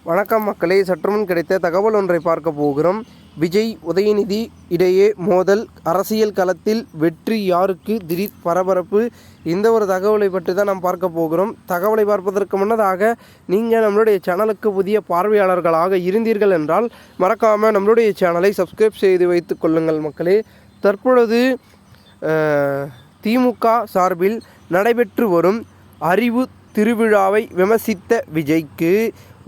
வணக்கம் மக்களே, சற்றுமுன் கிடைத்த தகவல் ஒன்றை பார்க்க போகிறோம். விஜய் உதயநிதி இடையே மோதல், அரசியல் களத்தில் வெற்றி யாருக்கு, திடீர் பரபரப்பு. இந்த ஒரு தகவலை பற்றி தான் நாம் பார்க்க போகிறோம். தகவலை பார்ப்பதற்கு முன்னதாக நீங்கள் நம்மளுடைய சேனலுக்கு புதிய பார்வையாளர்களாக இருந்தீர்கள் என்றால் மறக்காமல் நம்மளுடைய சேனலை சப்ஸ்கிரைப் செய்து வைத்து கொள்ளுங்கள் மக்களே. தற்பொழுது திமுக சார்பில் நடைபெற்று வரும் அறிவு திருவிழாவை விமர்சித்த விஜய்க்கு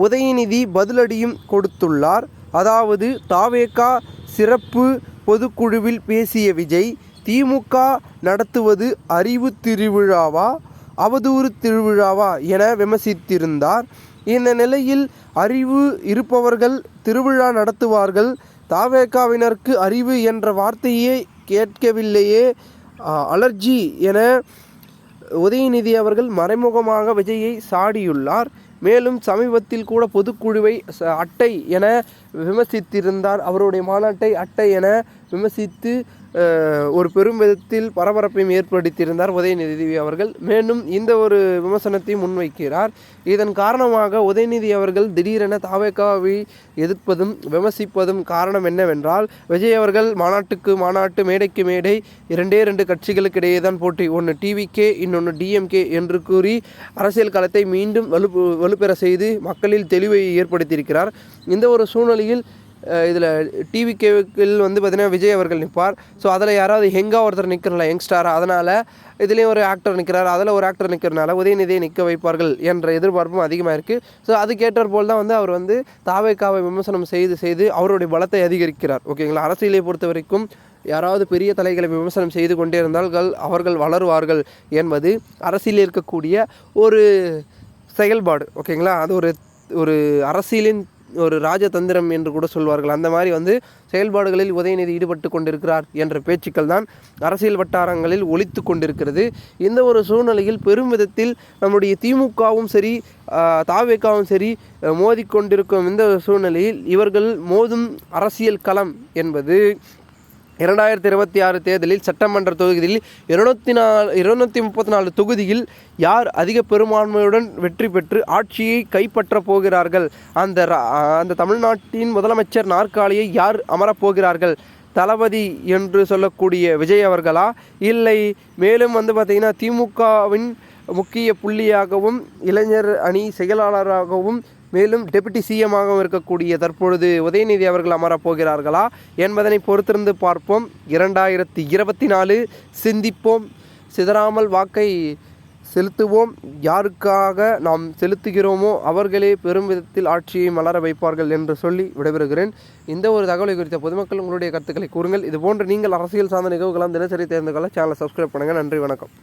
உதயநிதி பதிலடியும் கொடுத்துள்ளார். அதாவது தாவேக சிறப்பு பொதுக்குழுவில் பேசிய விஜய், திமுக நடத்துவது அறிவு திருவிழாவா, அவதூறு திருவிழாவா என விமர்சித்திருந்தார். இந்த நிலையில் அறிவு இருப்பவர்கள் திருவிழா நடத்துவார்கள், தாவேகாவினருக்கு அறிவு என்ற வார்த்தையே கேட்கவில்லையே, அலர்ஜி என உதயநிதி அவர்கள் மறைமுகமாக விஜயை சாடியுள்ளார். மேலும் சமீபத்தில் கூட பொதுக்குழுவை அட்டை என விமர்சித்திருந்தார். அவருடைய மாநாட்டை அட்டை என விமர்சித்து ஒரு பெரும் விதத்தில் பரபரப்பையும் ஏற்படுத்தியிருந்தார் உதயநிதி அவர்கள். மேலும் இந்த ஒரு விமர்சனத்தையும் முன்வைக்கிறார். இதன் காரணமாக உதயநிதி அவர்கள் திடீரென தாவேகாவை எதிர்ப்பதும் விமர்சிப்பதும் காரணம் என்னவென்றால், விஜய் அவர்கள் மாநாட்டுக்கு மாநாட்டு, மேடைக்கு மேடை, இரண்டு கட்சிகளுக்கு இடையே தான் போட்டி. ஒன்று டிவிகே, இன்னொன்று டிஎம்கே என்று கூறி அரசியல் களத்தை மீண்டும் வலுப்பெற செய்து மக்களில் தெளிவை ஏற்படுத்தியிருக்கிறார். இந்த ஒரு சூழ்நிலையில் இதில் டிவிகேவில் பார்த்திங்கன்னா விஜய் அவர்கள் நிற்பார். ஸோ அதில் யாராவது ஒருத்தர் நிற்கிறல யங்ஸ்டாராக, அதனால் இதுலேயும் ஒரு ஆக்டர் நிற்கிறார், அதில் ஒரு ஆக்டர் நிற்கிறனால உதயநிதியை நிற்க வைப்பார்கள் என்ற எதிர்பார்ப்பும் அதிகமாக இருக்குது. ஸோ அதுக்கேற்றார் போல் தான் அவர் தாவேகாவை விமர்சனம் செய்து அவருடைய பலத்தை அதிகரிக்கிறார். ஓகேங்களா. அரசியலை பொறுத்த வரைக்கும் யாராவது பெரிய தலைகளை விமர்சனம் செய்து கொண்டே இருந்தால் அவர்கள் வளருவார்கள் என்பது அரசியலில் இருக்கக்கூடிய ஒரு செயல்பாடு. ஓகேங்களா. அது ஒரு அரசியலின் ஒரு ராஜதந்திரம் என்று கூட சொல்வார்கள். அந்த மாதிரி செயல்பாடுகளில் உதயநிதி ஈடுபட்டு கொண்டிருக்கிறார் என்ற பேச்சுக்கள் தான் அரசியல் வட்டாரங்களில் ஒலித்து கொண்டிருக்கிறது. இந்த ஒரு சூழ்நிலையில் பெரும் விதத்தில் நம்முடைய திமுகவும் சரி தாவேகாவும் சரி மோதிக்கொண்டிருக்கும் இந்த சூழ்நிலையில் இவர்கள் மோதும் அரசியல் களம் என்பது 2026 தேர்தலில் சட்டமன்ற தொகுதியில் 234 தொகுதியில் யார் அதிக பெரும்பான்மையுடன் வெற்றி பெற்று ஆட்சியை கைப்பற்றப் போகிறார்கள், அந்த தமிழ்நாட்டின் முதலமைச்சர் நாற்காலியை யார் அமரப்போகிறார்கள், தளபதி என்று சொல்லக்கூடிய விஜய் அவர்களா, இல்லை மேலும் பார்த்திங்கன்னா திமுகவின் முக்கிய புள்ளியாகவும் இளைஞர் அணி செயலாளராகவும் மேலும் டெபுட்டி சிஎம்மாகவும் இருக்கக்கூடிய தற்பொழுது உதயநிதி அவர்கள் அமரப்போகிறார்களா என்பதனை பொறுத்திருந்து பார்ப்போம். 2024 சிந்திப்போம், சிதறாமல் வாக்கை செலுத்துவோம். யாருக்காக நாம் செலுத்துகிறோமோ அவர்களே பெரும் விதத்தில் ஆட்சியை மலர வைப்பார்கள் என்று சொல்லி விடைபெறுகிறேன். இந்த ஒரு தகவலை குறித்த பொதுமக்கள் உங்களுடைய கருத்துக்களை கூறுங்கள். இதுபோன்று நீங்கள் அரசியல் சார்ந்த நிகழ்வுகளாம் தினசரி தெரிந்து கொள்ள சேனலை சப்ஸ்கிரைப் பண்ணுங்கள். நன்றி, வணக்கம்.